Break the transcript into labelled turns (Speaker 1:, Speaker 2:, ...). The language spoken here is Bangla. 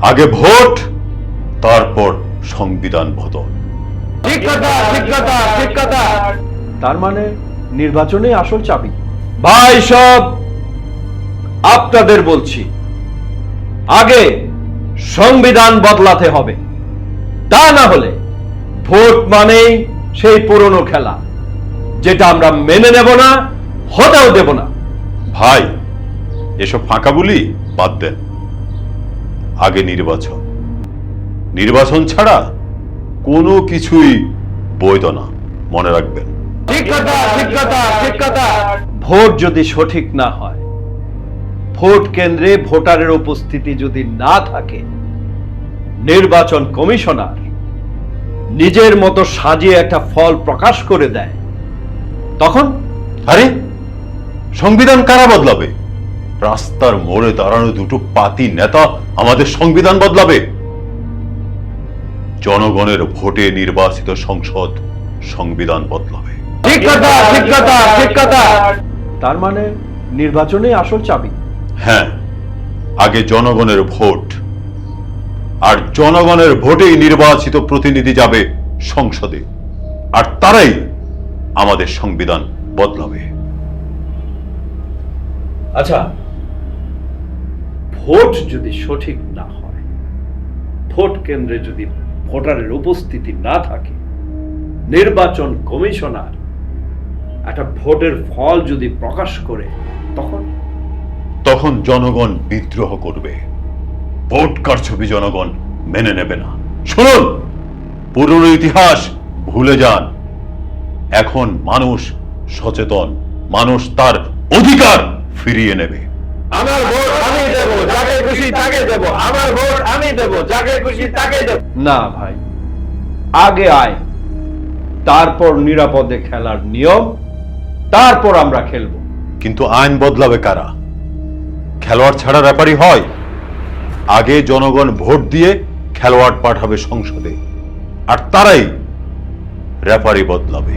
Speaker 1: আগে ভোট, তারপর সংবিধান বদল।
Speaker 2: ঠিক কথা, ঠিক কথা, ঠিক কথা।
Speaker 3: তার মানে নির্বাচনে আসল চাবি।
Speaker 2: ভাই সব আপনাদের বলছি, আগে সংবিধান বদলাতে হবে, তা না হলে ভোট মানেই সেই পুরনো খেলা, যেটা আমরা মেনে নেব না, হতেও দেব না।
Speaker 1: ভাই, এসব ফাঁকা বলি বাদ দেন। আগে নির্বাচন, নির্বাচন ছাড়া কোনো কিছুই বৈধ না, মনে রাখবেন।
Speaker 2: ঠিক কথা, ঠিক কথা, ঠিক কথা।
Speaker 3: ভোট যদি সঠিক না হয়, ভোট কেন্দ্রে ভোটারের উপস্থিতি যদি না থাকে, নির্বাচন কমিশনার নিজের মতো সাজিয়ে একটা ফল প্রকাশ করে দেয়, তখন
Speaker 1: আরে, সংবিধান কারা বদলাবে? রাস্তার মোড়ে দাঁড়ানো দুটো পাতি নেতা আমাদের সংবিধান বদলাবে? জনগণের ভোটে নির্বাচিত সংসদ সংবিধান বদলাবে।
Speaker 2: ঠিক কথা, ঠিক কথা, ঠিক কথা।
Speaker 3: তার মানে নির্বাচনে আসল চাবি।
Speaker 1: হ্যাঁ, আগে জনগণের ভোট, আর জনগণের ভোটেই নির্বাচিত প্রতিনিধি যাবে সংসদে, আর তারাই আমাদের সংবিধান বদলাবে।
Speaker 3: আচ্ছা, ভোট যদি সঠিক না হয়, ভোট কেন্দ্রে যদি ভোটারের উপস্থিতি না থাকে, নির্বাচন কমিশনার একটা ভোটের ফল যদি প্রকাশ করে,
Speaker 1: তখন জনগণ বিদ্রোহ করবে, ভোট কারচুপি জনগণ মেনে নেবে না। শুনুন, পুরনো ইতিহাস ভুলে যান। এখন মানুষ সচেতন, মানুষ তার অধিকার ফিরিয়ে নেবে।
Speaker 2: আমার ভোট আমি দেব, যাকে খুশি তাকে দেব। আমার ভোট আমি দেব, যাকে খুশি তাকে দেব।
Speaker 3: না ভাই, আগে আয়, তারপর নিরাপদে খেলার নিয়ম, তারপর আমরা খেলবো।
Speaker 1: কিন্তু আইন বদলাবে কারা? খেলোয়াড় ছাড়া রেফারি হয়? আগে জনগণ ভোট দিয়ে খেলোয়াড় পাঠাবে সংসদে, আর তারাই রেফারি বদলাবে।